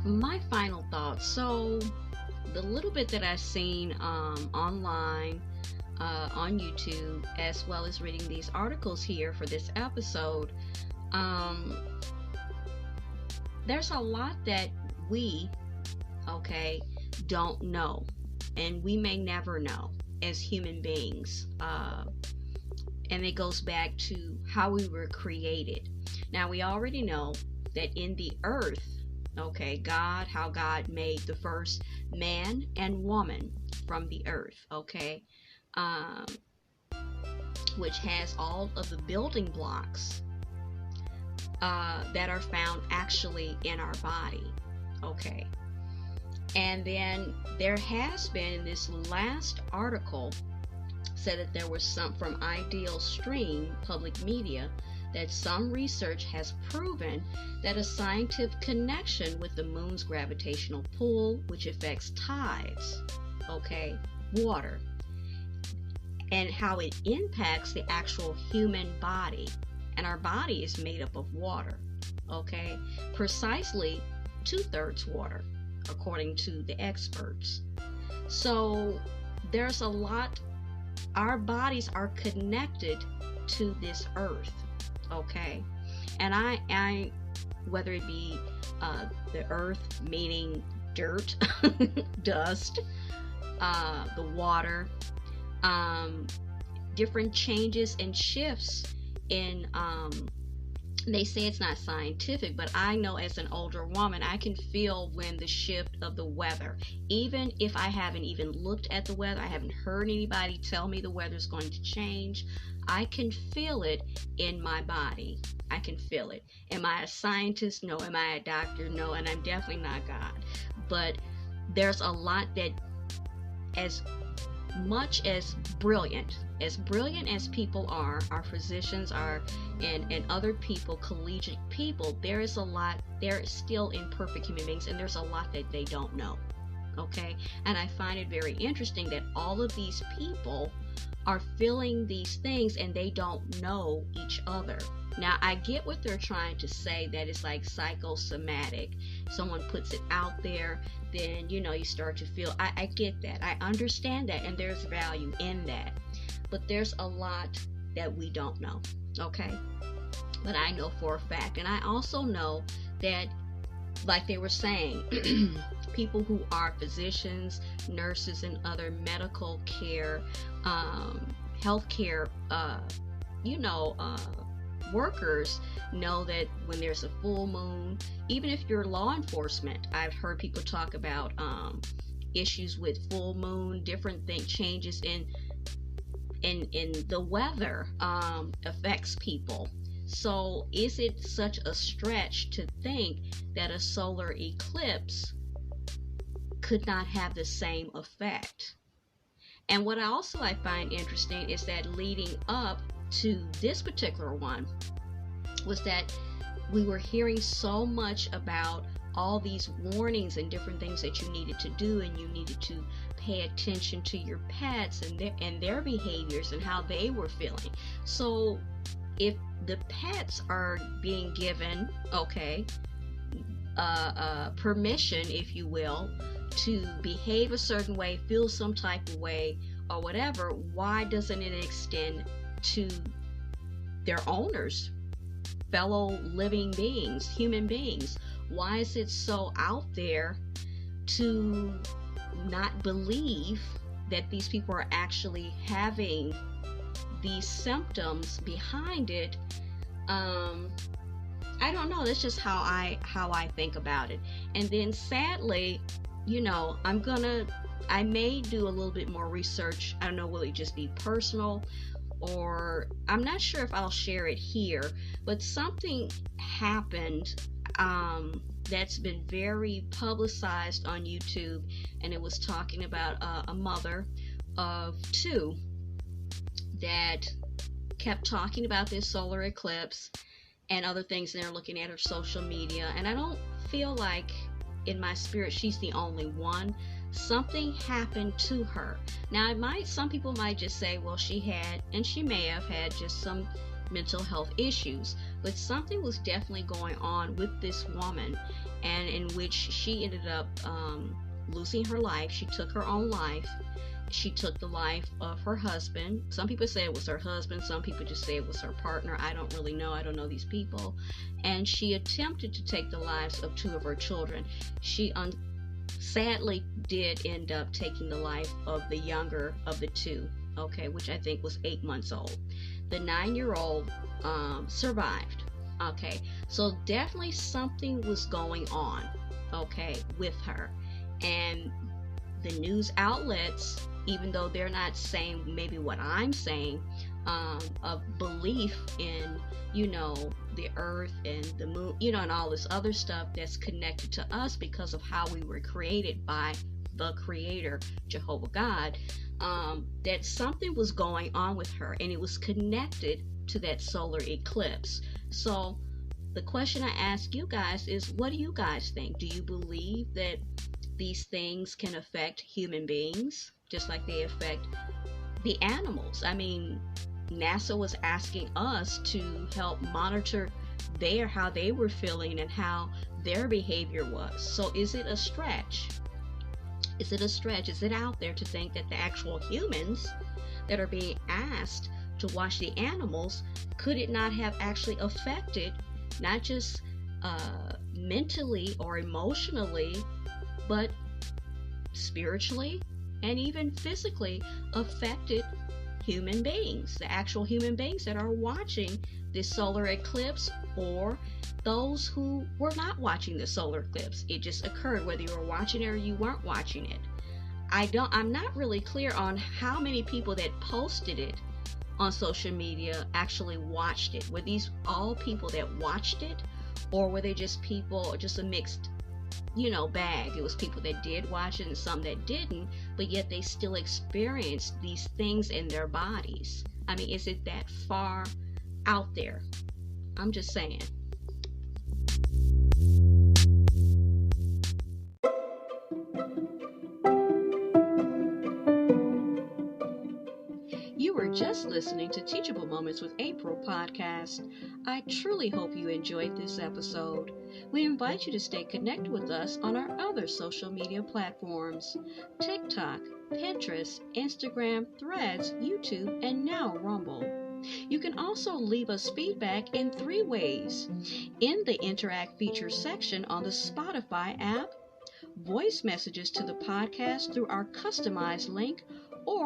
My final thoughts. So, the little bit that I've seen online, on YouTube, as well as reading these articles here for this episode, um, there's a lot that we, okay, don't know, and we may never know as human beings. And it goes back to how we were created. Now, we already know that in the earth, okay, how God made the first man and woman from the earth, okay, um, which has all of the building blocks that are found actually in our body, okay. And then there has been, in this last article, said that there was some from Ideal Stream Public Media, that some research has proven that a scientific connection with the moon's gravitational pull, which affects tides, okay, water, and how it impacts the actual human body. And our body is made up of water, okay, precisely 2/3 water, according to the experts. So there's a lot. Our bodies are connected to this earth, okay, and I whether it be the earth, meaning dirt, dust, the water, different changes and shifts in, they say it's not scientific, but I know as an older woman, I can feel when the shift of the weather, even if I haven't even looked at the weather, I haven't heard anybody tell me the weather's going to change, I can feel it in my body. I can feel it. Am I a scientist? No. Am I a doctor? No. And I'm definitely not God. But there's a lot that, as much as brilliant as people are, our physicians are, and other people, collegiate people, there is a lot, they're still imperfect human beings, and there's a lot that they don't know, okay? And I find it very interesting that all of these people are feeling these things and they don't know each other. Now, I get what they're trying to say, that it's like psychosomatic. Someone puts it out there, then, you start to feel, I get that. I understand that, and there's value in that. But there's a lot that we don't know, okay? But I know for a fact. And I also know that, like they were saying, people who are physicians, nurses, and other medical care, healthcare, workers know that when there's a full moon, even if you're law enforcement, I've heard people talk about issues with full moon, different changes in the weather affects people. So is it such a stretch to think that a solar eclipse could not have the same effect? And what I find interesting is that leading up to this particular one was that we were hearing so much about all these warnings and different things that you needed to do, and you needed to pay attention to your pets and their behaviors and how they were feeling. So if the pets are being given, okay, permission, if you will, to behave a certain way, feel some type of way, or whatever, why doesn't it extend to their owners, fellow living beings, human beings? Why is it so out there to not believe that these people are actually having these symptoms behind it? I don't know. That's just how I think about it. And then sadly, I may do a little bit more research. I don't know, will it just be personal, or I'm not sure if I'll share it here, but something happened that's been very publicized on YouTube, and it was talking about a mother of two that kept talking about this solar eclipse and other things, and they're looking at her social media, and I don't feel like in my spirit she's the only one. Something happened to her. Now, some people might just say, well, she had, and she may have had just some mental health issues, but something was definitely going on with this woman, and in which she ended up losing her life. She took her own life. She took the life of her husband. Some people say it was her husband. Some people just say it was her partner. I don't really know. I don't know these people. And she attempted to take the lives of 2 of her children. She sadly did end up taking the life of the younger of the 2, okay, which I think was 8 months old. The 9-year-old survived, okay. So definitely something was going on, okay, with her. And the news outlets, even though they're not saying maybe what I'm saying, of belief in, the earth and the moon, and all this other stuff that's connected to us because of how we were created by the Creator, Jehovah God, that something was going on with her, and it was connected to that solar eclipse. So the question I ask you guys is, what do you guys think? Do you believe that these things can affect human beings just like they affect the animals? I mean, NASA was asking us to help monitor how they were feeling and how their behavior was. So is it a stretch? Is it out there to think that the actual humans that are being asked to watch the animals, could it not have actually affected, not just mentally or emotionally, but spiritually and even physically affected human beings, the actual human beings that are watching this solar eclipse, or those who were not watching the solar eclipse? It just occurred whether you were watching it or you weren't watching it. I'm not really clear on how many people that posted it on social media actually watched it. Were these all people that watched it, or were they just a mixed bag? It was people that did watch it and some that didn't, but yet they still experienced these things in their bodies. I mean, is it that far out there? I'm just saying. You were just listening to Teachable Moments with April podcast. I truly hope you enjoyed this episode. We invite you to stay connected with us on our other social media platforms: TikTok, Pinterest, Instagram, Threads, YouTube, and now Rumble. You can also leave us feedback in 3 ways: in the Interact features section on the Spotify app, voice messages to the podcast through our customized link, or